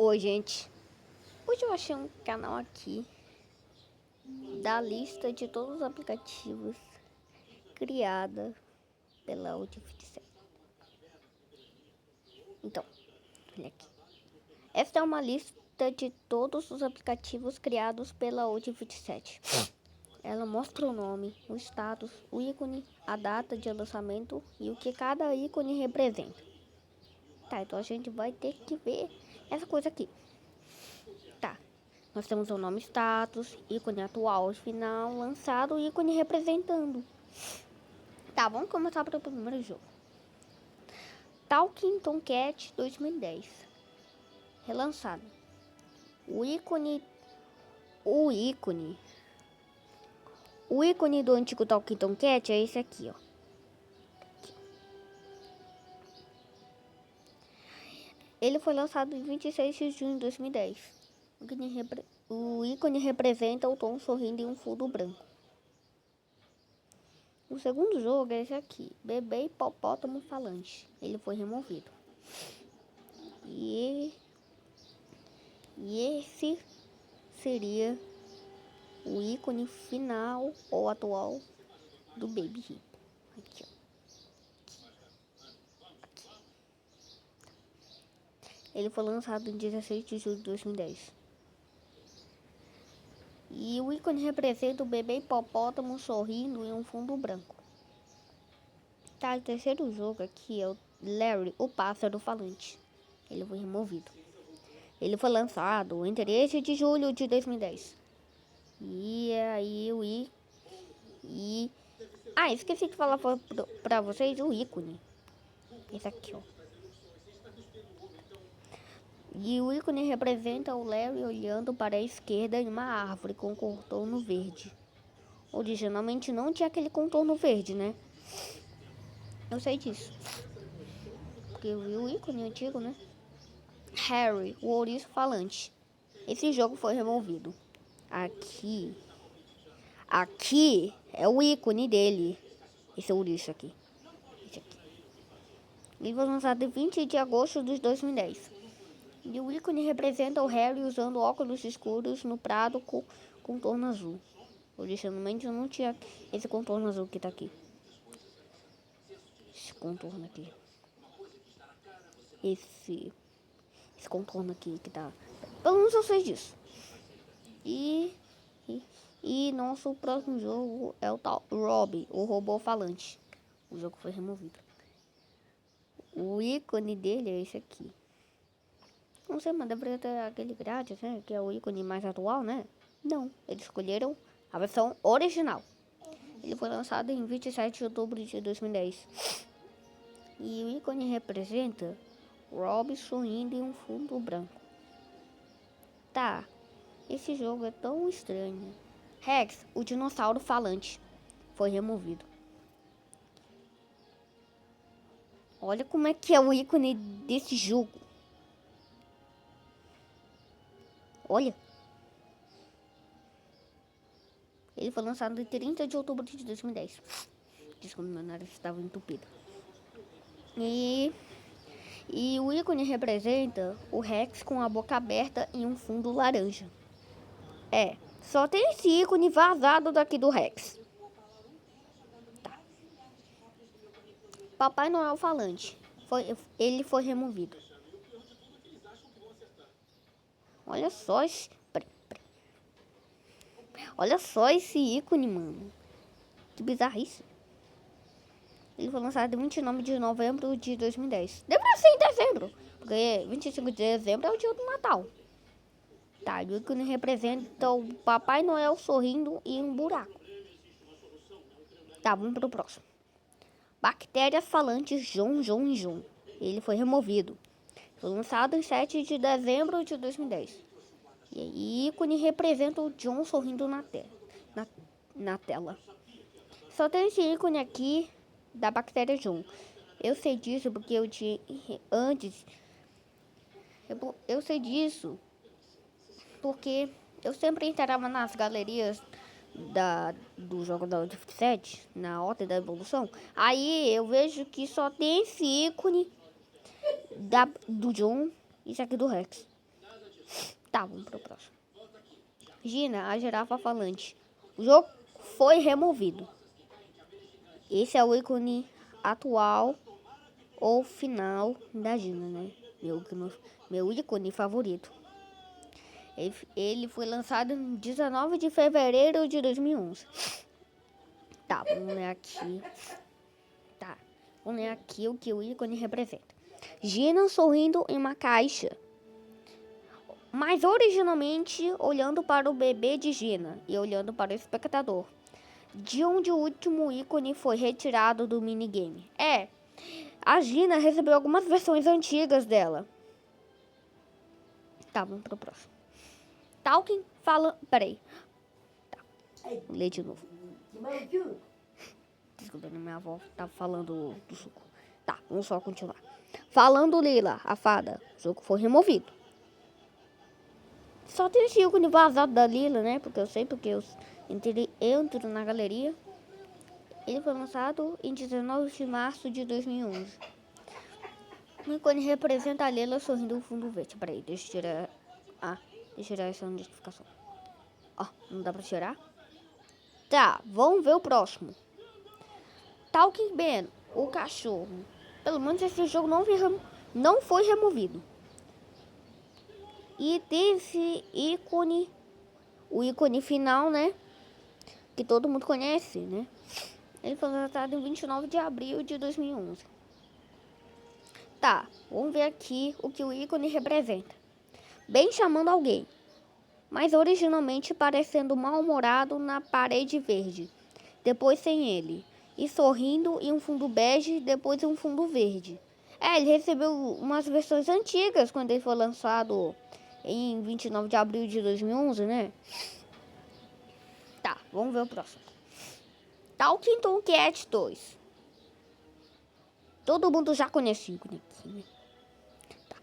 Oi, gente. Hoje eu achei um canal aqui da lista de todos os aplicativos criada pela Audi27. Então, olha aqui. Esta é uma lista de todos os aplicativos criados pela Audi27. Ela mostra o nome, o status, o ícone, a data de lançamento e o que cada ícone representa. Tá, então a gente vai ter que ver essa coisa aqui. Tá, nós temos o nome, status, ícone atual, final, lançado, ícone representando. Tá, vamos começar pelo primeiro jogo. Talking Tomcat 2010. Relançado. O ícone do antigo Talking Tomcat é esse aqui, ó. Ele foi lançado em 26 de junho de 2010. O ícone representa o Tom sorrindo em um fundo branco. O segundo jogo é esse aqui, Bebê Hipopótamo Falante. Ele foi removido. E esse seria o ícone final ou atual do Baby Hippo. Aqui, ó. Aqui. Ele foi lançado em 16 de julho de 2010. E o ícone representa o bebê hipopótamo sorrindo em um fundo branco. Tá, o terceiro jogo aqui é o Larry, o pássaro falante. Ele foi removido. Ele foi lançado em 13 de julho de 2010. E aí esqueci de falar pra vocês o ícone. Esse aqui, ó. E o ícone representa o Larry olhando para a esquerda em uma árvore com contorno verde. Originalmente não tinha aquele contorno verde, né? Eu sei disso. Porque eu vi o ícone antigo, né? Harry, o ouriço falante. Esse jogo foi removido. Aqui é o ícone dele. Esse ouriço aqui. Esse aqui. Ele foi lançado em 20 de agosto de 2010. E o ícone representa o Harry usando óculos escuros no prado com contorno azul. Originalmente não tinha esse contorno azul que tá aqui. Esse contorno aqui. Esse contorno aqui que tá. Pelo menos eu sei disso. E nosso próximo jogo é o tal Robbie, o robô falante. O jogo foi removido. O ícone dele é esse aqui. Não sei, mas deveria ter aquele grátis, né? Que é o ícone mais atual, né? Não, eles escolheram a versão original. Ele foi lançado em 27 de outubro de 2010. E o ícone representa Robbie sorrindo em um fundo branco. Tá, esse jogo é tão estranho. Rex, o dinossauro falante, foi removido. Olha como é que é o ícone desse jogo. Olha. Ele foi lançado em 30 de outubro de 2010. Desculpa, meu nariz estava entupido. E o ícone representa o Rex com a boca aberta em um fundo laranja. É, só tem esse ícone vazado daqui do Rex. Tá. Papai Noel falante. Ele foi removido. Olha só esse... Olha só esse ícone, mano. Que bizarrice. Ele foi lançado em 29 de novembro de 2010. Deveria ser em dezembro, porque 25 de dezembro é o dia do Natal. Tá, o ícone representa o Papai Noel sorrindo em um buraco. Tá, vamos pro próximo. Bactérias falantes John. Ele foi removido. Foi lançado em 7 de dezembro de 2010. E aí, ícone representa o John sorrindo na tela. Só tem esse ícone aqui da bactéria John. Eu sei disso porque eu tinha antes. Eu sei disso porque eu sempre entrava nas galerias do jogo da Audi27, na Ordem da Evolução. Aí eu vejo que só tem esse ícone do John e esse aqui do Rex. Tá, vamos pro próximo. Gina, a girafa falante. O jogo foi removido. Esse é o ícone atual ou final da Gina, né? Meu ícone favorito. Ele foi lançado em 19 de fevereiro de 2011. Tá, vamos ler aqui. Tá, vamos ler aqui o que o ícone representa. Gina sorrindo em uma caixa. Mas originalmente olhando para o bebê de Gina e olhando para o espectador. De onde o último ícone foi retirado do minigame. A Gina recebeu algumas versões antigas dela. Tá, vamos pro próximo. Talking fala... Peraí. Tá, vou ler de novo. Desculpa, minha avó tá falando do suco. Tá, vamos só continuar. Falando Lila, a fada. O jogo foi removido. Só tem esse ícone vazado da Lila, né? Porque eu sei, porque eu entro na galeria. Ele foi lançado em 19 de março de 2011. O ícone representa a Lila sorrindo no fundo verde. Peraí, deixa eu tirar... deixa eu tirar essa notificação. Não dá pra tirar? Tá, vamos ver o próximo. Talking Ben, o cachorro. Pelo menos esse jogo não foi removido. E desse ícone, o ícone final, né? Que todo mundo conhece, né? Ele foi lançado em 29 de abril de 2011. Tá, vamos ver aqui o que o ícone representa. Ben chamando alguém, mas originalmente parecendo mal-humorado na parede verde, depois sem ele. E sorrindo em um fundo bege, depois em um fundo verde. Ele recebeu umas versões antigas quando ele foi lançado em 29 de abril de 2011, né? Tá, vamos ver o próximo. Talking Tom Cat 2. Todo mundo já conhece o ícone aqui, né? Tá.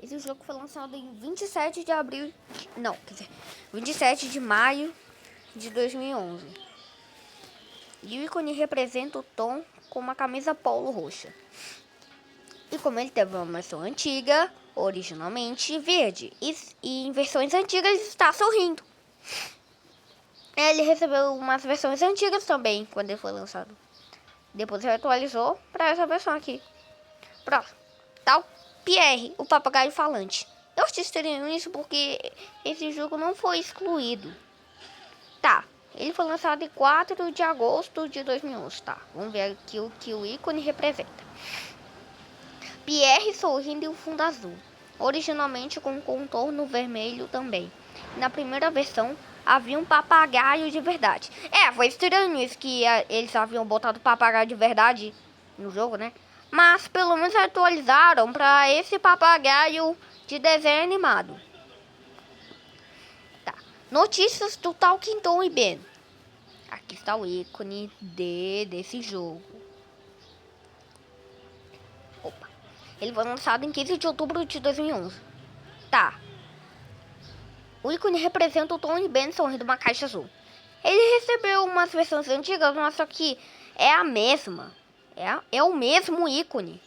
Esse jogo foi lançado em 27 de abril... Não, quer dizer, 27 de maio de 2011. E o ícone representa o Tom com uma camisa polo roxa. E como ele teve uma versão antiga, originalmente verde, e em versões antigas está sorrindo. Ele recebeu umas versões antigas também, quando ele foi lançado. Depois ele atualizou para essa versão aqui. Próximo. Tal Pierre, o papagaio falante. Eu estou estranhando isso porque esse jogo não foi excluído. Tá, ele foi lançado em 4 de agosto de 2011. Tá, vamos ver aqui o que o ícone representa. Pierre sorrindo em um fundo azul. Originalmente com um contorno vermelho também. Na primeira versão, havia um papagaio de verdade. Foi estranho isso que eles haviam botado papagaio de verdade no jogo, né? Mas pelo menos atualizaram para esse papagaio de desenho animado. Tá. Notícias do Talking Tom e Ben. Aqui está o ícone desse jogo. Opa. Ele foi lançado em 15 de outubro de 2011. Tá. O ícone representa o Tom e Ben sorrindo uma caixa azul. Ele recebeu umas versões antigas, mas só que é a mesma. É o mesmo ícone.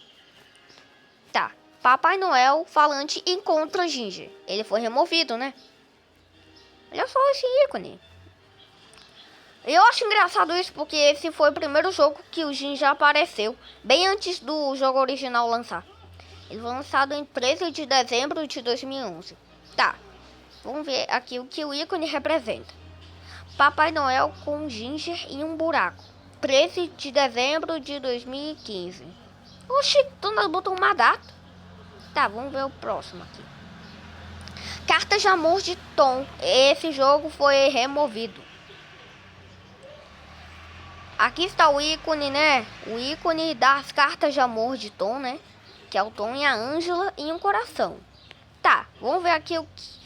Tá. Papai Noel falante encontra Ginger. Ele foi removido, né? Olha só esse ícone. Eu acho engraçado isso porque esse foi o primeiro jogo que o Ginger apareceu. Bem antes do jogo original lançar. Ele foi lançado em 13 de dezembro de 2011. Tá. Vamos ver aqui o que o ícone representa. Papai Noel com Ginger em um buraco. 13 de dezembro de 2015. Oxi, tu não botou uma data. Tá, vamos ver o próximo aqui. Cartas de amor de Tom. Esse jogo foi removido. Aqui está o ícone, né? O ícone das cartas de amor de Tom, né? Que é o Tom e a Ângela em um coração. Tá, vamos ver aqui o que...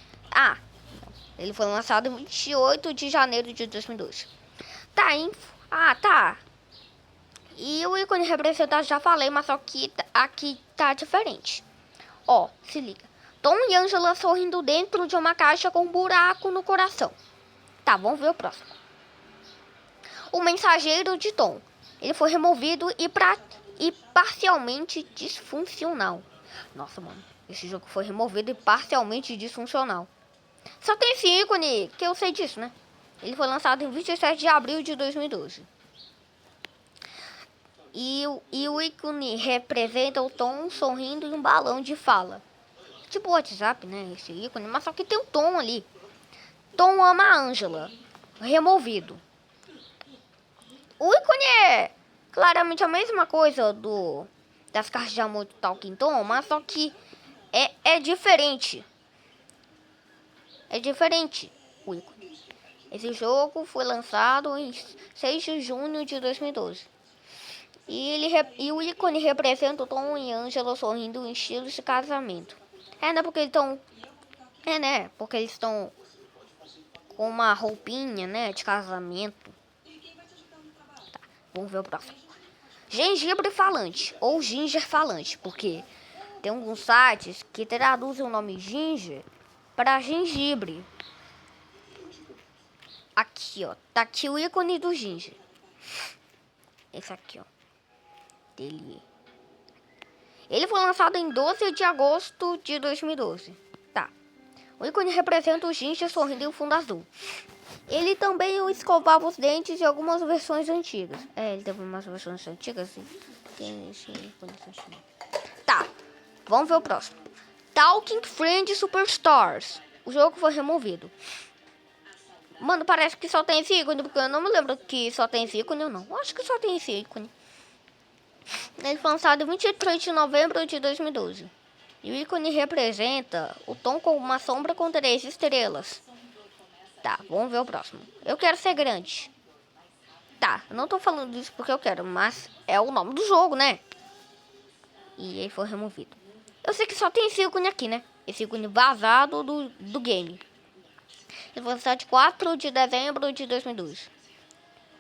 ele foi lançado em 28 de janeiro de 2002. Tá, info. Tá. E o ícone representado já falei, mas só que aqui tá diferente. Se liga. Tom e Ângela sorrindo dentro de uma caixa com um buraco no coração. Tá, vamos ver o próximo. O mensageiro de Tom. Ele foi removido e parcialmente disfuncional. Nossa, mano. Esse jogo foi removido e parcialmente disfuncional. Só tem esse ícone que eu sei disso, né? Ele foi lançado em 27 de abril de 2012. E o ícone representa o Tom sorrindo em um balão de fala. Tipo o WhatsApp, né? Esse ícone, mas só que tem o Tom ali. Tom ama a Angela. Removido. O ícone é claramente a mesma coisa das cartas de amor do Talking Tom, mas só que é diferente. É diferente o ícone. Esse jogo foi lançado em 6 de junho de 2012. E o ícone representa o Tom e Angela sorrindo em estilo de casamento. Né? Porque eles estão... né? Porque eles estão com uma roupinha, né? De casamento. Tá, vamos ver o próximo. Gengibre falante, ou ginger falante. Porque tem alguns sites que traduzem o nome ginger para gengibre. Aqui, ó. Tá aqui o ícone do ginger. Esse aqui, ó. Ele foi lançado em 12 de agosto de 2012. Tá. O ícone representa o ginger sorrindo em um fundo azul. Ele também escovava os dentes em algumas versões antigas. Ele teve umas versões antigas, sim. Tem esse ícone. Tá. Vamos ver o próximo. Talking Friend Superstars. O jogo foi removido. Mano, parece que só tem esse ícone, porque eu não me lembro que só tem esse ícone ou não. Eu acho que só tem esse ícone. Ele foi lançado em 23 de novembro de 2012. E o ícone representa o Tom com uma sombra com 3 estrelas. Tá, vamos ver o próximo. Eu quero ser grande. Tá, eu não tô falando isso porque eu quero, mas é o nome do jogo, né? E ele foi removido. Eu sei que só tem esse ícone aqui, né? Esse ícone vazado do game. Ele foi lançado de 4 de dezembro de 2012.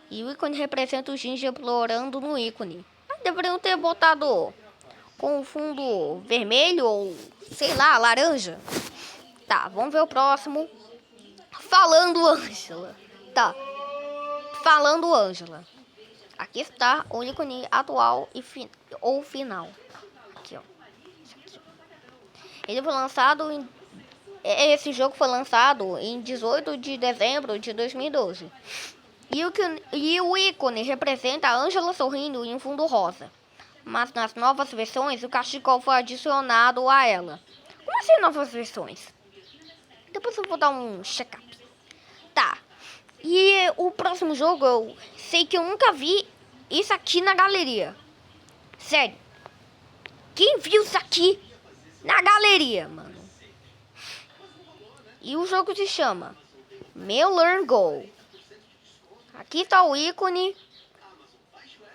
E o ícone representa o Ginger explorando no ícone. Deveriam ter botado com fundo vermelho ou, sei lá, laranja. Tá, vamos ver o próximo. Falando Angela. Tá. Falando Angela. Aqui está o ícone atual ou final. Aqui, ó. Ele foi lançado em... Esse jogo foi lançado em 18 de dezembro de 2012. E o ícone representa a Angela sorrindo em um fundo rosa. Mas nas novas versões, o cachecol foi adicionado a ela. Como assim novas versões? Depois eu vou dar um check-up. Tá. E o próximo jogo, eu sei que eu nunca vi isso aqui na galeria. Sério. Quem viu isso aqui na galeria, mano? E o jogo se chama Learn Go. Aqui está o ícone,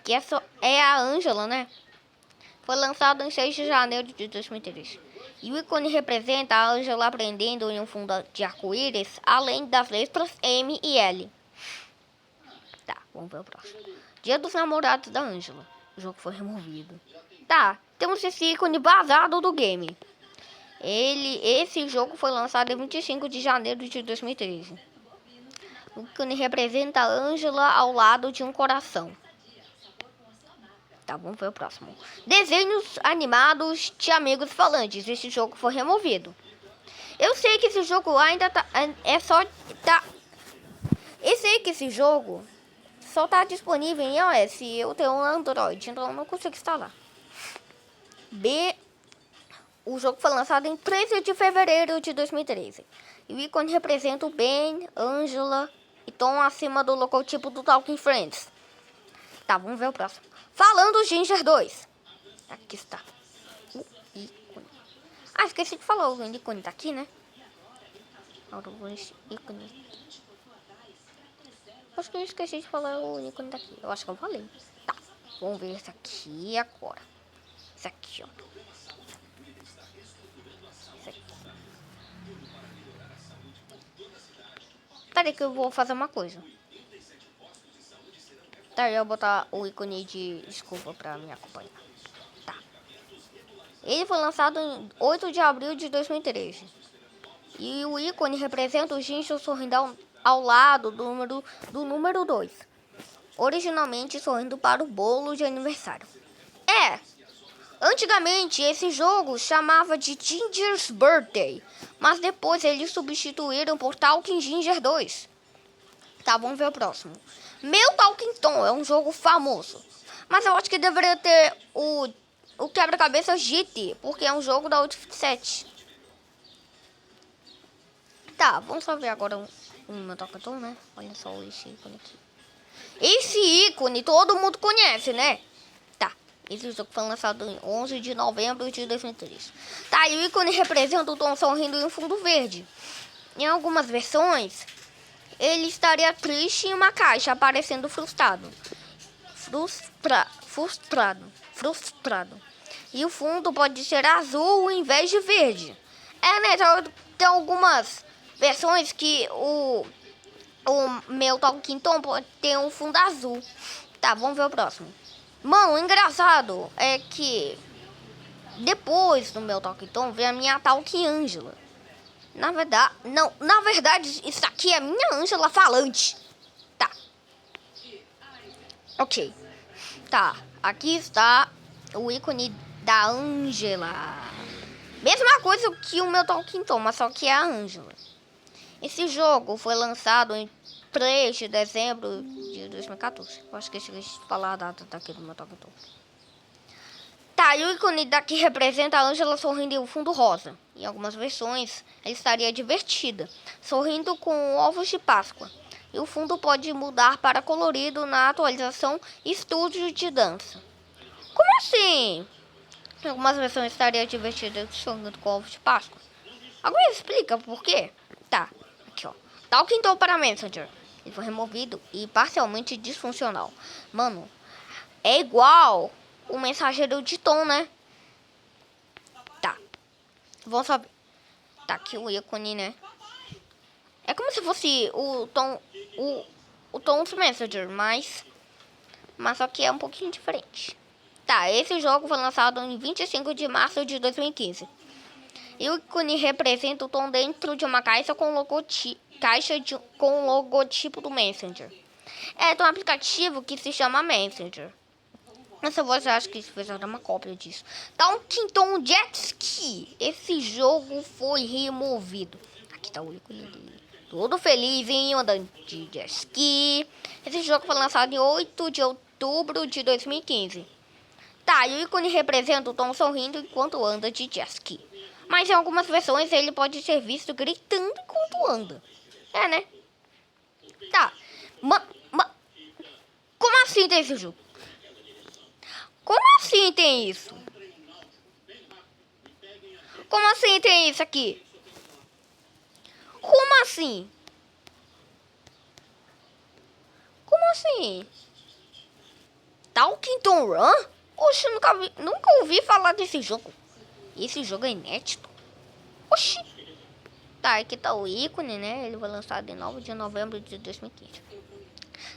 que é a Angela, né? Foi lançado em 6 de janeiro de 2013. E o ícone representa a Angela aprendendo em um fundo de arco-íris, além das letras M e L. Tá, vamos ver o próximo. Dia dos Namorados da Angela. O jogo foi removido. Tá, temos esse ícone vazado do game. Esse jogo foi lançado em 25 de janeiro de 2013. O ícone representa a Angela ao lado de um coração. Tá, vamos ver o próximo. Desenhos animados de amigos falantes. Esse jogo foi removido. Eu sei que esse jogo ainda tá... Eu sei que esse jogo só tá disponível em iOS. Eu tenho um Android, então eu não consigo instalar. O jogo foi lançado em 13 de fevereiro de 2013. E o ícone representa o Ben, Angela e Tom acima do logotipo do Talking Friends. Tá, vamos ver o próximo. Falando Ginger 2. Aqui está o ícone. Ah, esqueci de falar. O ícone tá aqui, né? Ícone. Acho que eu esqueci de falar o ícone daqui. Eu acho que eu falei. Tá, vamos ver esse aqui agora. Esse aqui, ó. Esse aqui. Peraí que eu vou fazer uma coisa. Tá, eu vou botar o ícone de desculpa pra me acompanhar. Tá. Ele foi lançado em 8 de abril de 2013. E o ícone representa o Ginger sorrindo ao lado do número 2. Originalmente sorrindo para o bolo de aniversário. Antigamente, esse jogo chamava de Ginger's Birthday, mas depois eles substituíram por Talking Ginger 2. Tá, vamos ver o próximo. Meu Talking Tom é um jogo famoso, mas eu acho que deveria ter o quebra-cabeça GT, porque é um jogo da 857. Tá, vamos só ver agora o meu Talking Tom, né? Olha só esse ícone aqui. Esse ícone todo mundo conhece, né? Tá, esse jogo foi lançado em 11 de novembro de 2003. Tá, e o ícone representa o Tom sorrindo em um fundo verde. Em algumas versões, ele estaria triste em uma caixa, aparecendo frustrado. Frustrado. E o fundo pode ser azul em vez de verde. É, né? Tem algumas versões que o meu Talking Tom pode ter um fundo azul. Tá, vamos ver o próximo. Mano, o engraçado é que depois do meu Talking Tom vem a minha Talking Angela. Na verdade, isso aqui é minha Angela falante. Tá. Ok. Tá, aqui está o ícone da Angela. Mesma coisa que o meu Talking Tom, mas só que é a Angela. Esse jogo foi lançado em 3 de dezembro de 2014. Eu acho que eu cheguei a falar a data daqui do meu Talking Tom. Tá, e o ícone daqui representa a Angela sorrindo em um fundo rosa. Em algumas versões, ela estaria divertida, sorrindo com ovos de Páscoa. E o fundo pode mudar para colorido na atualização Estúdio de Dança. Como assim? Em algumas versões estaria divertida sorrindo com ovos de Páscoa. Alguém explica por quê? Tá, aqui ó. Talking Tom para Messenger. Ele foi removido e parcialmente disfuncional. Mano, é igual o mensageiro de Tom, né? Tá. Vamos saber. Tá aqui o ícone, né? É como se fosse o Tom's Messenger, mas só que é um pouquinho diferente. Tá, esse jogo foi lançado em 25 de março de 2015. E o ícone representa o Tom dentro de uma caixa com com o logotipo do Messenger. Tem um aplicativo que se chama Messenger. Essa voz eu acho que fizeram uma cópia disso. Talking Tom Jet Ski. Esse jogo foi removido. Aqui tá o ícone dele. Todo felizinho andando de jet ski. Esse jogo foi lançado em 8 de outubro de 2015. Tá, e o ícone representa o Tom sorrindo enquanto anda de jet ski. Mas em algumas versões ele pode ser visto gritando enquanto anda. É, né? Tá. Como assim tem esse jogo? Como assim tem isso? Como assim tem isso aqui? Como assim? Como assim? Talking Tom Run? Oxi, nunca ouvi falar desse jogo. Esse jogo é inédito. Oxi. Tá, aqui tá o ícone, né? Ele foi lançado em 9 de novembro de 2015.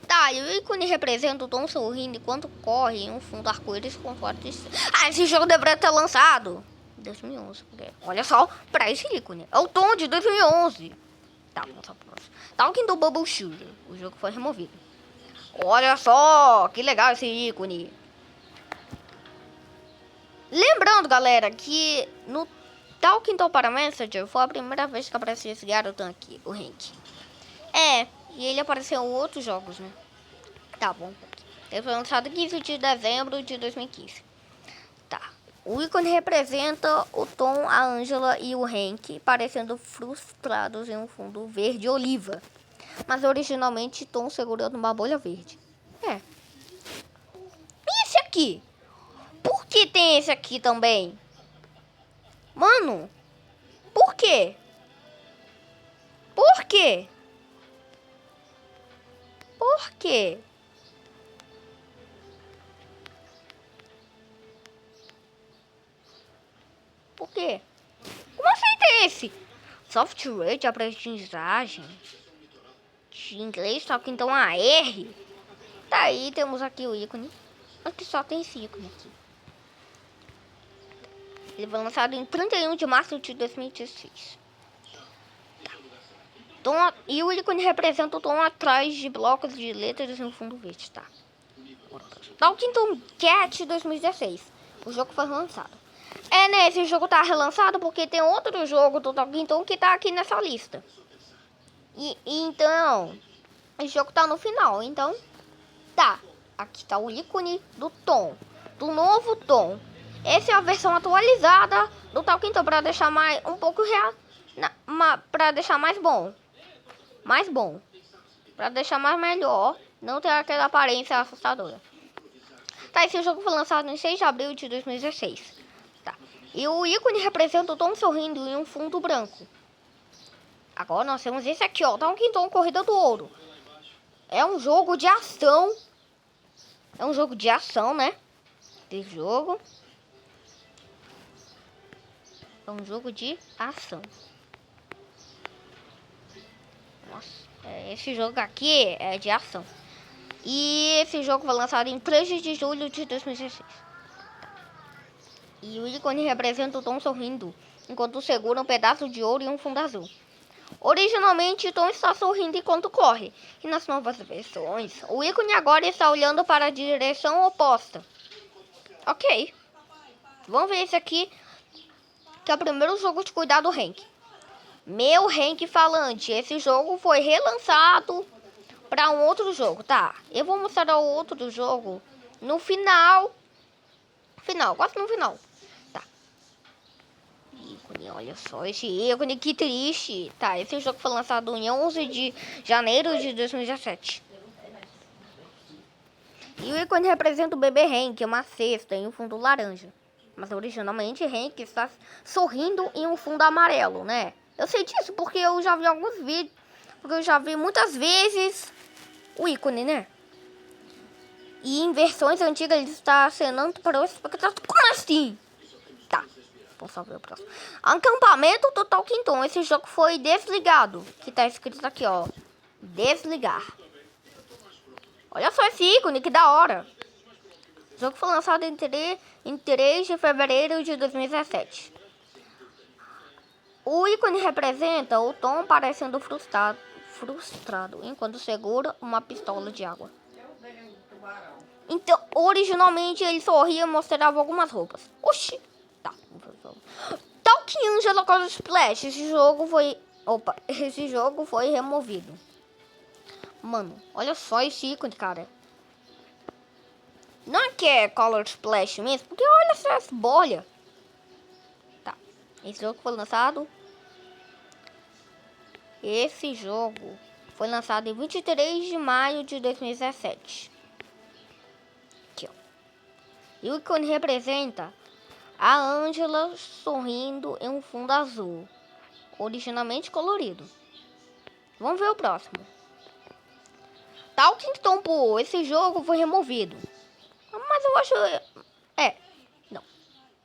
Tá, e o ícone representa o Tom sorrindo enquanto corre em um fundo arco-íris com fortes... Ah, esse jogo deveria ter lançado em 2011. Porque, olha só, pra esse ícone. É o Tom de 2011. Tá, vamos lá pro próximo. Talking do Bubble Shooter. O jogo foi removido. Olha só, que legal esse ícone. Lembrando, galera, que no Talking Tom para Messenger foi a primeira vez que apareceu esse garotão aqui, o Hank. E ele apareceu em outros jogos, né? Tá bom. Ele foi lançado em 15 de dezembro de 2015. Tá. O ícone representa o Tom, a Angela e o Hank parecendo frustrados em um fundo verde oliva. Mas originalmente Tom segurando uma bolha verde. E esse aqui? Por que tem esse aqui também? Mano, por quê? Por quê? Por quê? Por quê? Como assim tem esse? Software de aprendizagem de inglês, só que então a R. Tá aí, temos aqui o ícone. Aqui só tem esse ícone aqui. Ele foi lançado em 31 de março de 2016. Tá. Tom, e o ícone representa o Tom atrás de blocos de letras no fundo verde, tá? Talking Tom Cat 2016. O jogo foi lançado. É, né? Esse jogo tá relançado porque tem outro jogo do Talking Tom que tá aqui nessa lista. E então, esse jogo tá no final. Então, tá. Aqui tá o ícone do Tom. Do novo Tom. Essa é a versão atualizada do Talking Tom pra deixar mais um pouco real. Pra deixar mais bom. Mais bom. Pra deixar mais melhor. Não ter aquela aparência assustadora. Tá, esse jogo foi lançado em 6 de abril de 2016. Tá. E o ícone representa o Tom sorrindo em um fundo branco. Agora nós temos esse aqui, ó. Talking Tom Corrida do Ouro. É um jogo de ação. É um jogo de ação, né? Esse jogo. É um jogo de ação. Nossa, esse jogo aqui é de ação. E esse jogo foi lançado em 3 de julho de 2016. E o ícone representa o Tom sorrindo, enquanto segura um pedaço de ouro e um fundo azul. Originalmente, Tom está sorrindo enquanto corre. E nas novas versões, o ícone agora está olhando para a direção oposta. Ok. Vamos ver esse aqui, que é o primeiro jogo de cuidar do Hank. Meu Hank falante. Esse jogo foi relançado para um outro jogo, tá? Eu vou mostrar o outro jogo no final. Quase no final. Tá. Ícone, olha só esse ícone, que triste. Tá, esse jogo foi lançado em 11 de janeiro de 2017. E o ícone representa o bebê Hank, uma cesta em um fundo laranja. Mas originalmente Hank está sorrindo em um fundo amarelo, né? Eu sei disso porque eu já vi alguns vídeos. Porque eu já vi muitas vezes o ícone, né? E em versões antigas ele está acenando para o espectador. Como assim? Tá, vamos só ver o próximo. Acampamento do Talking Tom. Esse jogo foi desligado. Que tá escrito aqui, ó. Desligar. Olha só esse ícone, que da hora. O jogo foi lançado em 3 de fevereiro de 2017. O ícone representa o Tom parecendo frustrado enquanto segura uma pistola de água. Então, originalmente ele sorria e mostrava algumas roupas. Oxi! Tá. Talking Angela Color Splash. Esse jogo foi removido. Mano, olha só esse ícone, cara. Não é que é Color Splash mesmo? Porque olha só essa bolha. Tá. Esse jogo foi lançado. Esse jogo foi lançado em 23 de maio de 2017. Aqui, ó. E o ícone representa a Angela sorrindo em um fundo azul, originalmente colorido. Vamos ver o próximo. Talking Tom Pool. Esse jogo foi removido. Mas eu acho...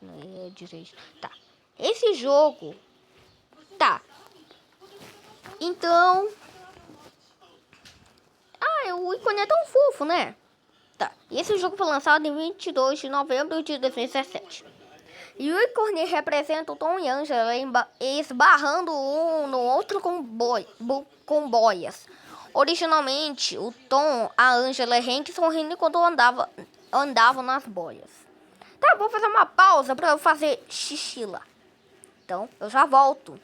Não é direito. Tá. Esse jogo... Tá. Então... o ícone é tão fofo, né? Tá. E esse jogo foi lançado em 22 de novembro de 2017. E o ícone representa o Tom e Angela esbarrando um no outro com boias. Originalmente, o Tom, a Angela e Hank sorrindo enquanto andavam nas boias. Tá, vou fazer uma pausa pra eu fazer xixi lá. Então, eu já volto.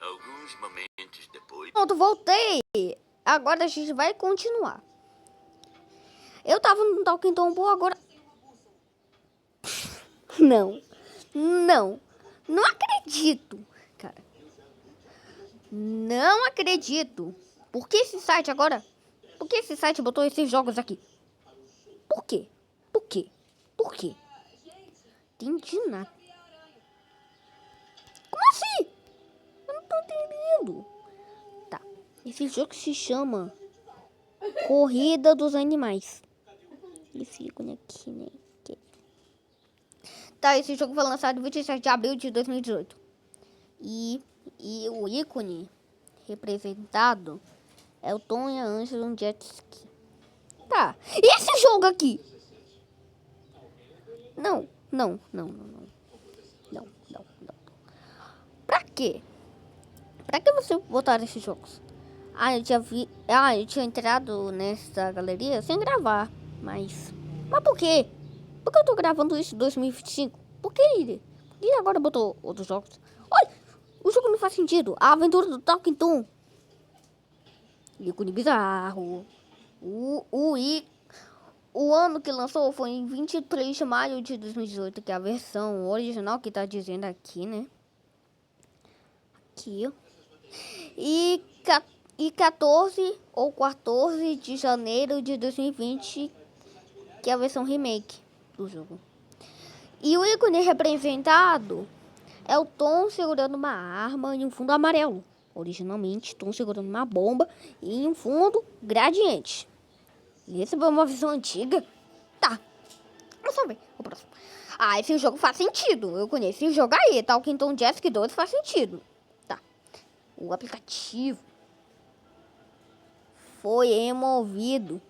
Alguns momentos depois... Pronto, voltei. Agora a gente vai continuar. Eu tava no Talking Tom Pool agora... Não acredito, cara. Não acredito. Por que esse site agora? Por que esse site botou esses jogos aqui? Por quê? Entendi nada. Como assim? Eu não tô entendendo. Tá. Esse jogo se chama Corrida dos Animais. Esse ícone aqui, né? Tá, esse jogo foi lançado em 27 de abril de 2018. E o ícone representado é o Tom e a Angela no jet ski. Tá, e esse jogo aqui? Não. Pra quê? Pra que você botar esses jogos? Eu tinha entrado nessa galeria sem gravar. Mas por quê? Por que eu tô gravando isso em 2025? Por que ele? E agora botou outros jogos? Olha, o jogo não faz sentido. A aventura do Talking Tom. Ícone bizarro. O ano que lançou foi em 23 de maio de 2018, que é a versão original que tá dizendo aqui, né? Aqui, ó. E 14 ou 14 de janeiro de 2020, que é a versão remake do jogo. E o ícone representado é o Tom segurando uma arma em um fundo amarelo. Originalmente, Tom segurando uma bomba em um fundo gradiente. E recebeu uma versão antiga? Tá. Vamos só ver o próximo. Ah, esse jogo faz sentido. Eu conheço esse jogo aí. Talking Tom Jessic 2 faz sentido. Tá. O aplicativo foi removido.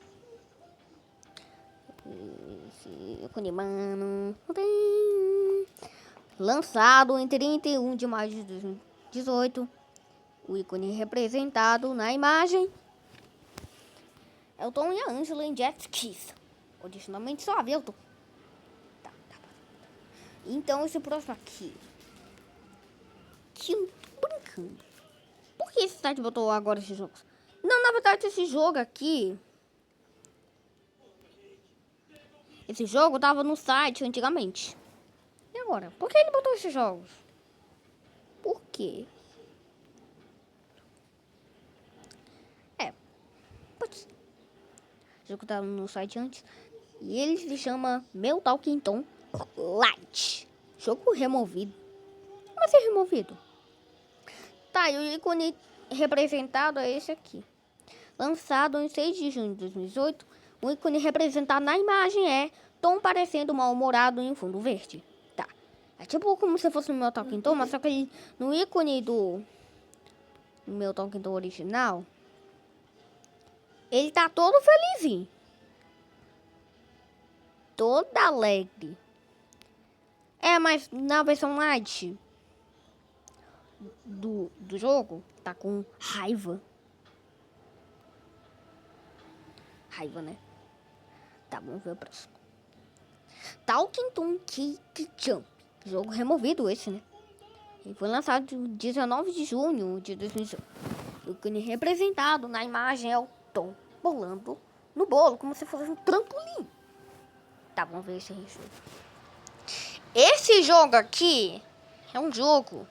Esse ícone, mano. Lançado em 31 de maio de 2018. O ícone representado na imagem é o Tom e a Angela em Jet Skis. Originalmente só havia o Tom. Tá. Então esse próximo aqui. Que eu tô brincando. Por que esse site botou agora esses jogos? Não, na verdade esse jogo aqui. Esse jogo tava no site antigamente. E agora? Por que ele botou esses jogos? Por quê? Pode ser. O jogo tava no site antes. E ele se chama Meu Talking Tom Light. Jogo removido. Como assim removido? Tá, e o ícone representado é esse aqui. Lançado em 6 de junho de 2018, o ícone representado na imagem é Tom parecendo mal-humorado em fundo verde. Tá. É tipo como se fosse o meu Talking Tom, mas só que ele, no ícone do meu Talking Tom original, ele tá todo felizinho. Todo alegre. É, mas na versão light do jogo, tá com raiva. Raiva, né? Tá, vamos ver o próximo. Talking Tom Cake Jump. Jogo removido esse, né? Ele foi lançado em 19 de junho de 2018. O que é representado na imagem é o Tom bolando no bolo, como se fosse um trampolim. Tá, vamos ver esse jogo. Esse jogo aqui é um jogo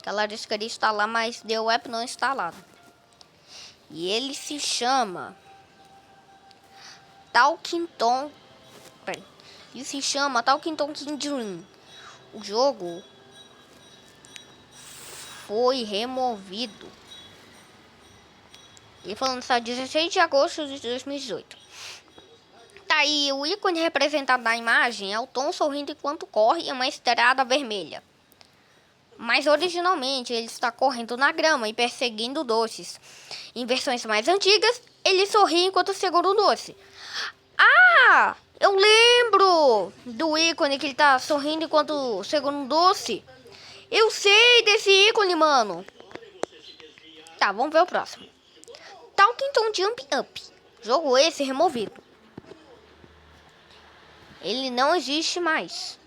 que ela disse que queria instalar, mas deu app não instalado. E ele se chama Talking Tom. Ele se chama Talking Tom King Dream. O jogo foi removido. Ele foi lançado 16 de agosto de 2018. Tá aí, o ícone representado na imagem é o Tom sorrindo enquanto corre em uma estrada vermelha. Mas originalmente ele está correndo na grama e perseguindo doces. Em versões mais antigas, ele sorri enquanto segura o doce. Ah, eu lembro do ícone que ele tá sorrindo enquanto segura um doce. Eu sei desse ícone, mano. Tá, vamos ver o próximo. Talking Tom Jump Up. Jogo esse removido. Ele não existe mais.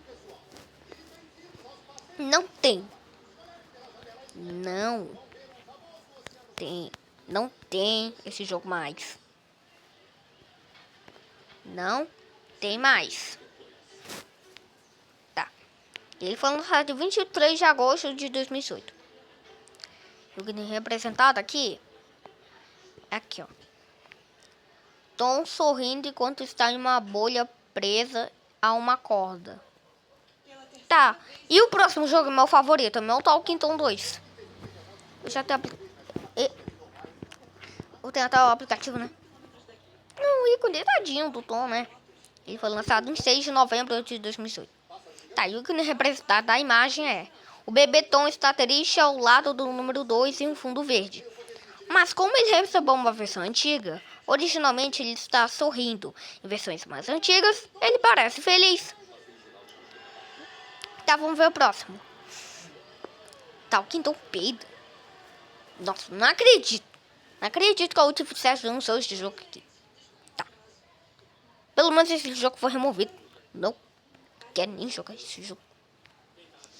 Não tem. Não tem esse jogo mais. Não tem mais. Tá. Ele foi lançado em 23 de agosto de 2018. O que é representado aqui é aqui, ó. Tom sorrindo enquanto está em uma bolha presa a uma corda. Tá. E o próximo jogo é meu favorito, é meu Talking Tom 2. Eu já tenho vou tenho até o aplicativo, né? O ícone tadinho do Tom, né? Ele foi lançado em 6 de novembro de 2018. Tá, e o ícone representado da imagem é: o bebê Tom está triste ao lado do número 2 em um fundo verde. Mas como ele recebeu uma versão antiga, originalmente ele está sorrindo. Em versões mais antigas, ele parece feliz. Tá, vamos ver o próximo. Talking Tom peido. Nossa, não acredito. Não acredito que a última sucesso lançou este jogo aqui. Tá. Pelo menos esse jogo foi removido. Não quero nem jogar esse jogo.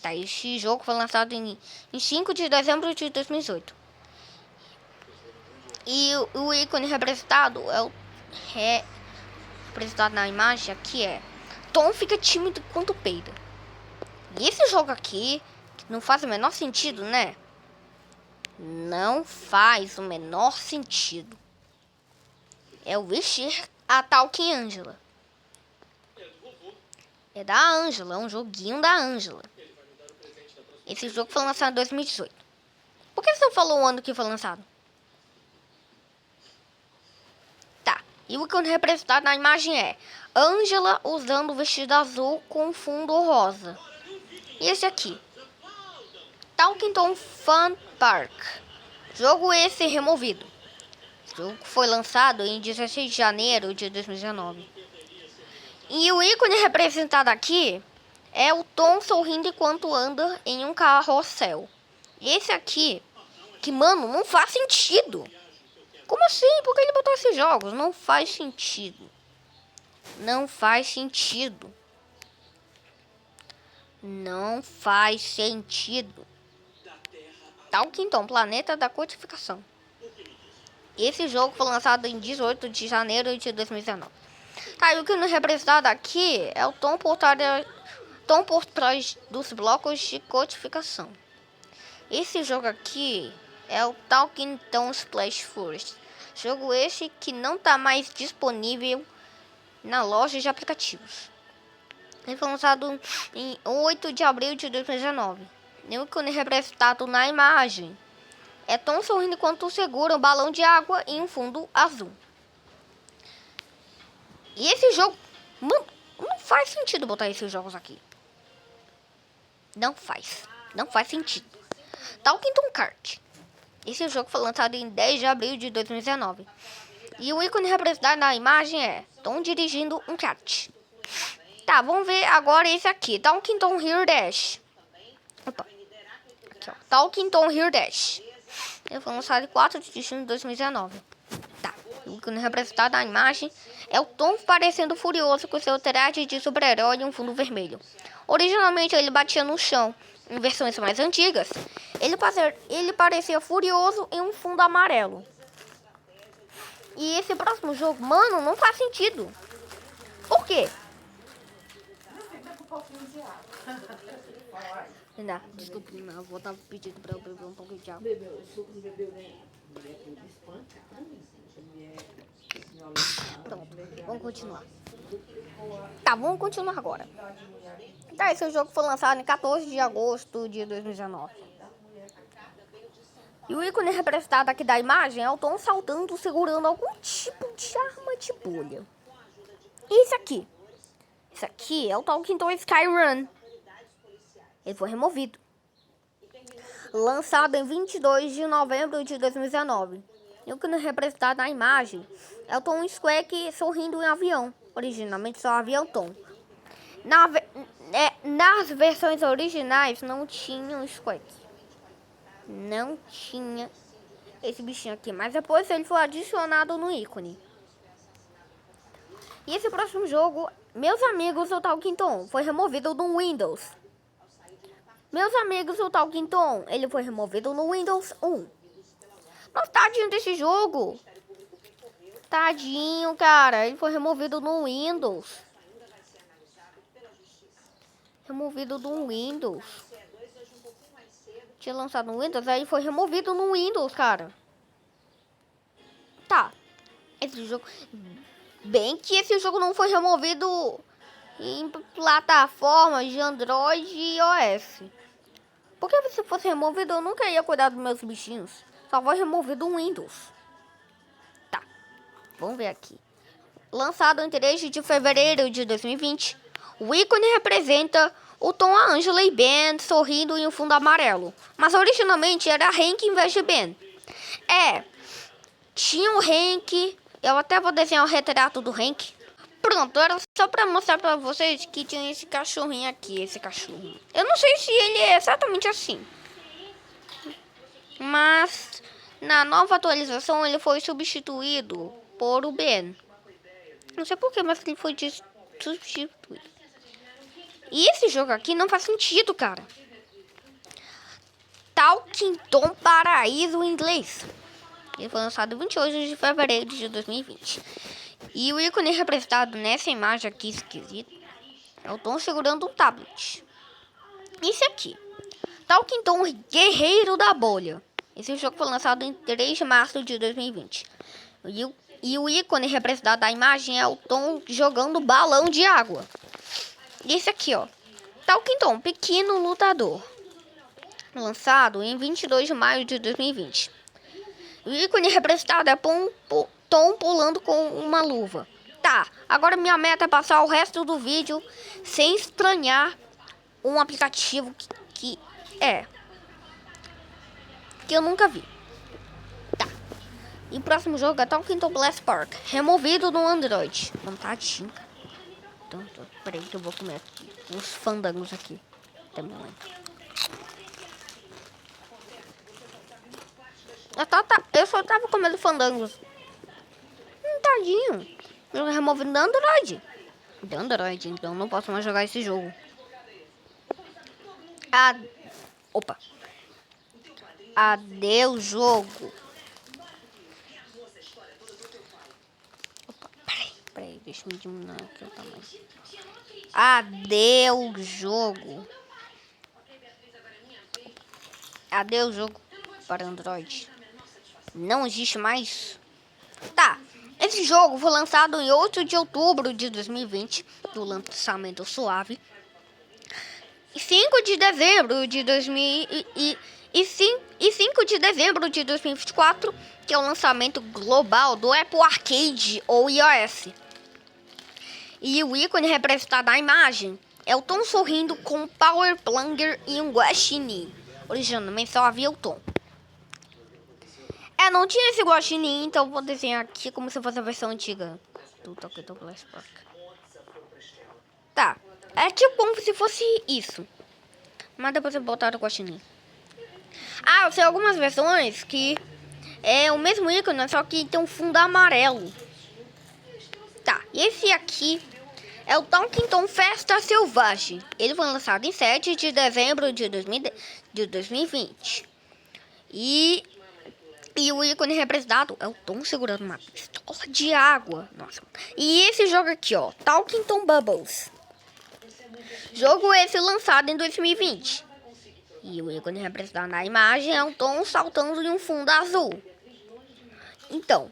Tá, esse jogo foi lançado em 5 de dezembro de 2018. E o ícone representado representado na imagem aqui é Tom fica tímido quando peida. E esse jogo aqui não faz o menor sentido, né? Não faz o menor sentido. É o vestir a Talking Angela. É da Angela, é um joguinho da Angela. Esse jogo foi lançado em 2018. Por que você não falou o ano que foi lançado? Tá, e o ícone representado na imagem é Angela usando o vestido azul com fundo rosa. E esse aqui? Talking Tom Fun Park. Jogo esse removido. O jogo foi lançado em 16 de janeiro de 2019. E o ícone representado aqui é o Tom sorrindo enquanto anda em um carrossel. Esse aqui, que mano, não faz sentido. Como assim? Por que ele botou esses jogos? Não faz sentido. Não faz sentido. Não faz sentido. Talking Tom, Planeta da Codificação. Esse jogo foi lançado em 18 de janeiro de 2019. Tá, e o que nos representado aqui é o Tom por trás dos blocos de codificação. Esse jogo aqui é o Talking Tom Splash Forest. Jogo esse que não está mais disponível na loja de aplicativos. Ele foi lançado em 8 de abril de 2019. E o que é representado na imagem é Tom sorrindo enquanto segura um balão de água em um fundo azul. E esse jogo, mano, não faz sentido botar esses jogos aqui. Não faz sentido. Talking Tom Kart. Esse jogo foi lançado em 10 de abril de 2019. E o ícone representado na imagem é Tom dirigindo um kart. Tá, vamos ver agora esse aqui. Talking Tom Here Dash. Opa. Aqui, ó. Talking Tom Here Dash. Ele foi lançado em 4 de junho de 2019. Tá. O ícone representado na imagem é o Tom parecendo furioso com seu traje de super-herói e um fundo vermelho. Originalmente ele batia no chão. Em versões mais antigas, ele parecia furioso em um fundo amarelo. E esse próximo jogo, mano, não faz sentido. Por quê? Não, desculpa, minha avó tava pedindo pra eu beber um pouco de água. Bebeu, o suco não bebeu nem. Pronto, vamos continuar. Tá, vamos continuar agora. Tá, esse jogo foi lançado em 14 de agosto de 2019. E o ícone representado aqui da imagem é o Tom saltando, segurando algum tipo de arma de bolha. E esse aqui? Esse aqui é o Talking Tom Skyrun. Ele foi removido. Lançado em 22 de novembro de 2019. E o ícone representado na imagem é o Tom Squeak sorrindo em avião. Originalmente só avião Tom. Nas versões originais não tinha o Squeak. Não tinha esse bichinho aqui. Mas depois ele foi adicionado no ícone. E esse próximo jogo, meus amigos, o Talking Tom foi removido no Windows. Meus amigos, o Talking Tom, ele foi removido no Windows 1. Nossa, tadinho desse jogo. Tadinho, cara. Ele foi removido no Windows. Removido no Windows. Tinha lançado no Windows, aí foi removido no Windows, cara. Tá. Esse jogo... Bem que esse jogo não foi removido em plataformas de Android e iOS. Porque se fosse removido, eu nunca ia cuidar dos meus bichinhos. Só foi removido no Windows. Tá. Vamos ver aqui. Lançado em 3 de fevereiro de 2020. O ícone representa o Tom, a Angela e Ben sorrindo em um fundo amarelo. Mas originalmente era Hank em vez de Ben. Tinha o Hank. Eu até vou desenhar o retrato do Hank. Pronto, era só pra mostrar pra vocês que tinha esse cachorrinho aqui, esse cachorro. Eu não sei se ele é exatamente assim. Mas na nova atualização ele foi substituído por o Ben. Não sei porquê, mas ele foi substituído. E esse jogo aqui não faz sentido, cara. Talkington Paraíso em inglês. Ele foi lançado em 28 de fevereiro de 2020. E o ícone representado nessa imagem aqui esquisita é o Tom segurando um tablet. Esse aqui, Talkington Guerreiro da Bolha. Esse jogo foi lançado em 3 de março de 2020. E o ícone representado da imagem é o Tom jogando balão de água. E esse aqui, ó, Talkington Pequeno Lutador. Lançado em 22 de maio de 2020. O ícone representado é Tom pulando com uma luva. Tá, agora minha meta é passar o resto do vídeo sem estranhar um aplicativo que eu nunca vi. Tá. E o próximo jogo é Talkington Blast Park, removido no Android. Vontadinho. Então, peraí que eu vou comer aqui uns fandangos aqui. Até o momento. Eu só tava comendo fandangos. Tadinho. Eu removi do Android. Do Android, então não posso mais jogar esse jogo. Opa. Adeus, jogo. Opa, peraí, deixa eu diminuir aqui o tamanho. Adeus, jogo. Adeus, jogo para Android. Não existe mais. Tá, esse jogo foi lançado em 8 de outubro de 2020, do lançamento suave. E 5 de dezembro de 5 de dezembro de 2024, que é o lançamento global do Apple Arcade ou iOS. E o ícone representado na imagem é o Tom sorrindo com um Power Plunger e um Guaxinim. Originalmente só havia o Tom. Não tinha esse Guaxinim, então vou desenhar aqui como se fosse a versão antiga do Talkington Blast Park. Tá, é tipo como se fosse isso. Mas depois eu botar o Guaxinim. Eu sei algumas versões que é o mesmo ícone, só que tem um fundo amarelo. Tá, e esse aqui é o Talkington Festa Selvagem. Ele foi lançado em 7 de dezembro de 2020. E o ícone representado é o Tom segurando uma pistola de água. Nossa. E esse jogo aqui, ó, Talkington Bubbles. Jogo esse lançado em 2020. E o ícone representado na imagem é um Tom saltando em um fundo azul. Então,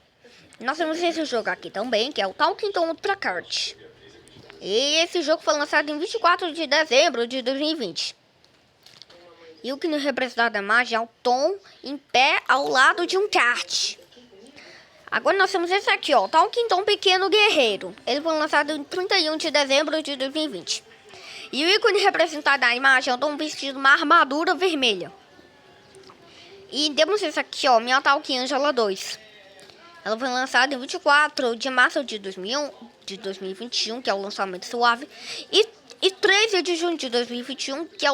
nós temos esse jogo aqui também, que é o Talkington Ultra Kart. E esse jogo foi lançado em 24 de dezembro de 2020. E o que nos representa da imagem é o Tom em pé ao lado de um kart. Agora nós temos esse aqui, ó, Talkington Pequeno Guerreiro. Ele foi lançado em 31 de dezembro de 2020. E o ícone representado na imagem é o Tom vestido uma armadura vermelha. E temos esse aqui, ó, minha Talk Angela 2. Ela foi lançada em 24 de março de 2021, que é o lançamento suave. E 13 de junho de 2021, que é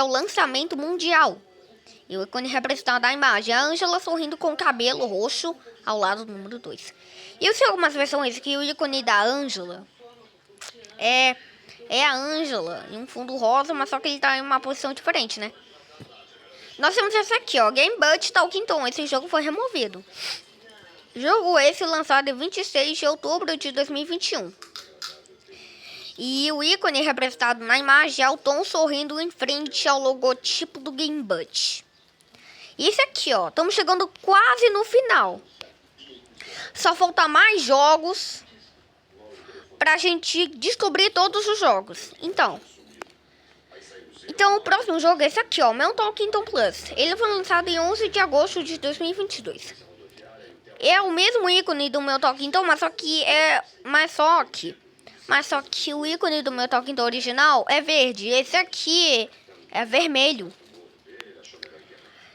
o lançamento mundial. E o ícone representado na imagem é a Angela sorrindo com o cabelo roxo ao lado do número 2. E eu sei algumas versões que o ícone da Angela é a Angela em um fundo rosa, mas só que ele tá em uma posição diferente, né? Nós temos esse aqui, ó, Game Butt Talkington. Esse jogo foi removido. Jogo esse lançado em 26 de outubro de 2021. E o ícone representado na imagem é o Tom sorrindo em frente ao logotipo do Game Butt. E esse aqui, ó, estamos chegando quase no final. Só falta mais jogos pra gente descobrir todos os jogos. Então o próximo jogo é esse aqui, ó, meu Talkington Plus. Ele foi lançado em 11 de agosto de 2022. É o mesmo ícone do meu Talkington, mas só que o ícone do meu Talkington original é verde. Esse aqui é vermelho.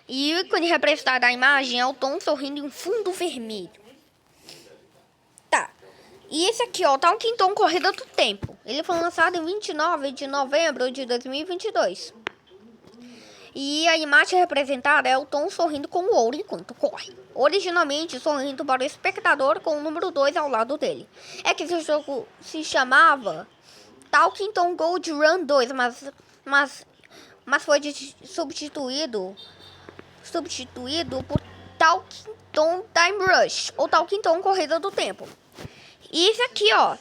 E o ícone representado na imagem é o Tom sorrindo em um fundo vermelho. Tá. E esse aqui, ó, Talkington Corrida do Tempo. Ele foi lançado em 29 de novembro de 2022. E a imagem representada é o Tom sorrindo com o ouro enquanto corre. Originalmente sorrindo para o espectador com o número 2 ao lado dele. É que esse jogo se chamava Talking Tom Gold Run 2, mas foi substituído por Talking Tom Time Rush, ou Talking Tom Corrida do Tempo. E esse aqui, ó,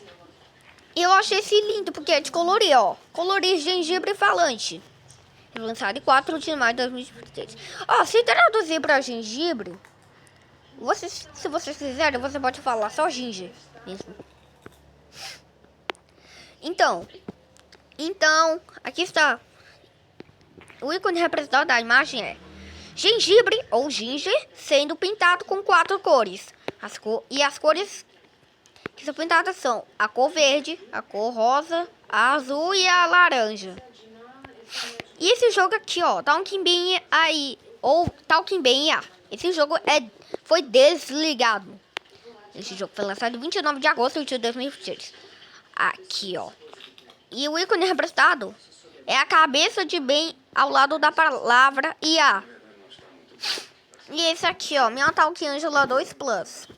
eu achei esse lindo, porque é de colorir, ó. Colorir gengibre falante. Lançado em 4 de maio de 2023. Ó, se traduzir pra gengibre, se vocês quiserem, você pode falar só ginger mesmo. Então, aqui está. O ícone representado da imagem é gengibre ou ginger sendo pintado com 4 cores. E as cores que são pintadas são a cor verde, a cor rosa, a azul e a laranja. E esse jogo aqui, ó, Talking Ben aí, ou Talking Ben A. Esse jogo foi desligado. Esse jogo foi lançado em 29 de agosto de 2023. Aqui, ó. E o ícone representado é a cabeça de Ben ao lado da palavra IA. E esse aqui, ó, minha Talking Angela 2 Plus.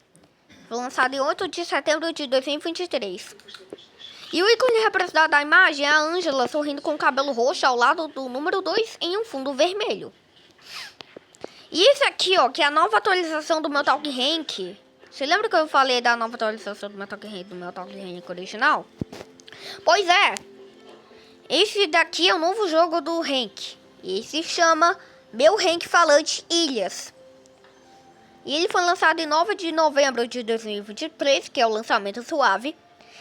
Foi lançado em 8 de setembro de 2023. E o ícone representado da imagem é a Angela sorrindo com o cabelo roxo ao lado do número 2 em um fundo vermelho. E esse aqui, ó, que é a nova atualização do meu Talking Rank. Você lembra que eu falei da nova atualização do meu Talking Rank original? Pois é. Esse daqui é o novo jogo do Rank. E se chama Meu Rank Falante Ilhas. E ele foi lançado em 9 de novembro de 2023, que é o lançamento suave.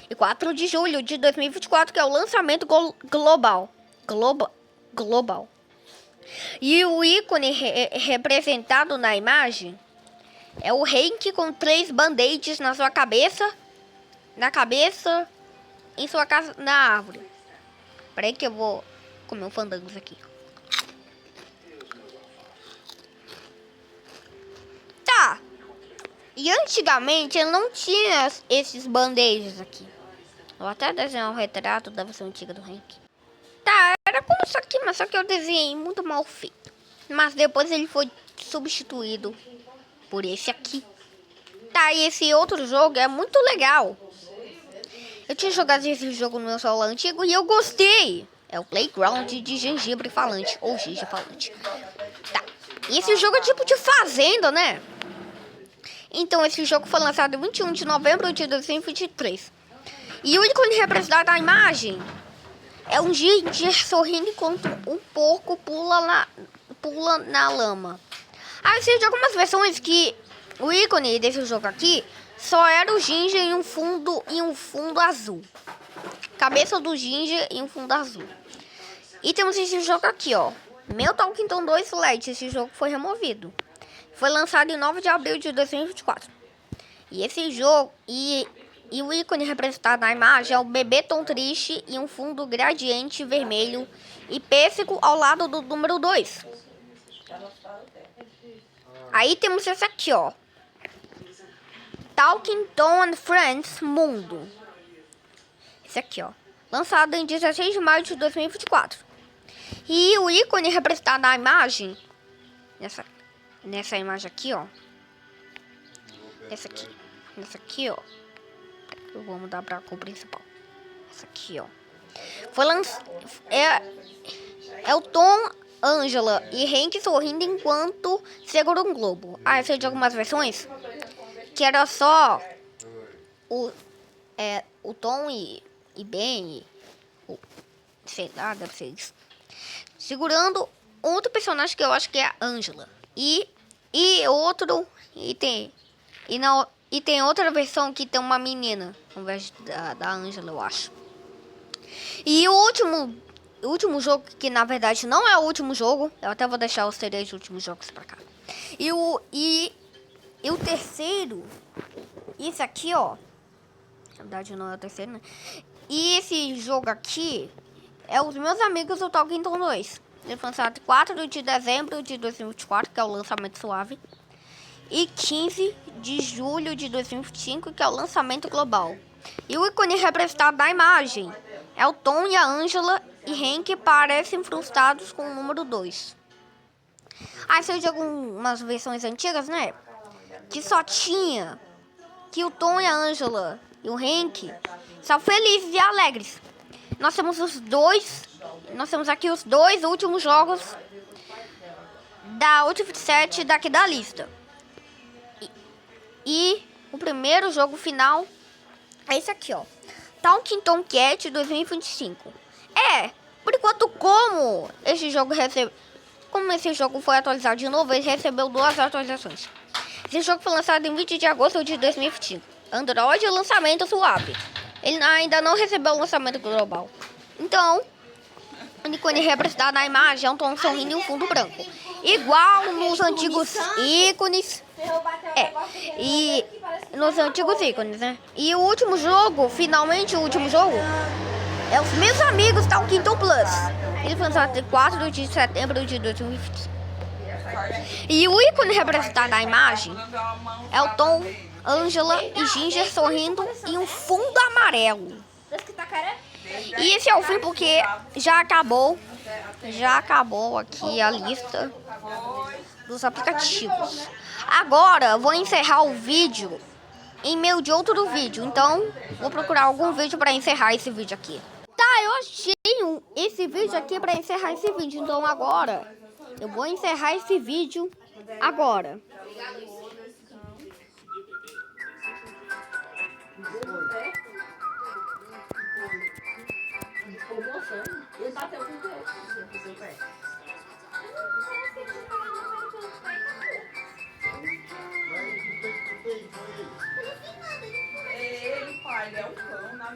E 4 de julho de 2024, que é o lançamento global. E o ícone representado na imagem é o Hank com 3 band-aids na sua cabeça. Em sua casa, na árvore. Peraí que eu vou comer um fandangos aqui. Tá. E antigamente eu não tinha esses band-aids aqui. Vou até desenhar um retrato da versão antiga do Hank. Tá, era como isso aqui, mas só que eu desenhei muito mal feito. Mas depois ele foi substituído por esse aqui. Tá, e esse outro jogo é muito legal. Eu tinha jogado esse jogo no meu celular antigo e eu gostei. É o Playground de Gengibre Falante, ou Ginger Falante. Tá, e esse jogo é tipo de fazenda, né? Então esse jogo foi lançado em 21 de novembro de 2023. E o ícone representado da imagem é um ginger sorrindo enquanto um porco pula na lama. Aí você joga algumas versões que o ícone desse jogo aqui só era o ginger em um fundo azul. Cabeça do ginger em um fundo azul. E temos esse jogo aqui, ó. Meu Talking Tom 2 Flat. Esse jogo foi removido. Foi lançado em 9 de abril de 2024. E esse jogo... E o ícone representado na imagem é o bebê Tom triste em um fundo gradiente vermelho e pêssego ao lado do número 2. Aí temos esse aqui, ó. Talking Tom and Friends Mundo. Esse aqui, ó. Lançado em 16 de maio de 2024. E o ícone representado na imagem... Nessa imagem aqui, ó. Nessa aqui, ó. Eu vou mudar pra cor principal. Essa aqui, ó. É o Tom, Angela e Hank sorrindo enquanto segura um globo. Ah, eu sei de algumas versões que era só o Tom e Ben, sei lá, deve ser isso, segurando outro personagem que eu acho que é a Angela. E tem outra versão que tem uma menina, ao invés da Angela, eu acho. E o último jogo, que na verdade não é o último jogo, eu até vou deixar os 3 últimos jogos pra cá. E o terceiro, esse aqui, ó. Na verdade não é o terceiro, né? E esse jogo aqui é os meus amigos do Talking Tom 2. Ele foi lançado em 4 de dezembro de 2024, que é o lançamento suave. E 15 de julho de 2025, que é o lançamento global. E o ícone representado da imagem é o Tom e a Angela e Hank parecem frustrados com o número 2. Aí você de algumas versões antigas, né? Que só tinha que o Tom e a Angela e o Hank são felizes e alegres. nós temos aqui os dois últimos jogos da Ultimate Set daqui da lista. E o primeiro jogo final é esse aqui, ó. Talking Tom Cat 2025. Por enquanto, como esse jogo foi atualizado de novo, ele recebeu 2 atualizações. Esse jogo foi lançado em 20 de agosto de 2025. Android lançamento suave. Ele ainda não recebeu o lançamento global. Então, o ícone representado na imagem é um tom sorrindo e um fundo branco. Igual nos antigos ícones. E nos antigos ícones, né? E o último jogo, finalmente o último jogo, é os meus amigos Talking Tom Plus. Ele foi lançado em 4 de setembro de 2025. E o ícone representado na imagem é o Tom, Angela e Ginger sorrindo em um fundo amarelo. E esse é o fim porque já acabou aqui a lista dos aplicativos. Agora vou encerrar o vídeo em meio de outro vídeo, então vou procurar algum vídeo para encerrar esse vídeo aqui. Tá, eu achei esse vídeo aqui para encerrar esse vídeo, então agora eu vou encerrar esse vídeo agora. Ele bateu com o pé. Ele, pai, ele é um cão, na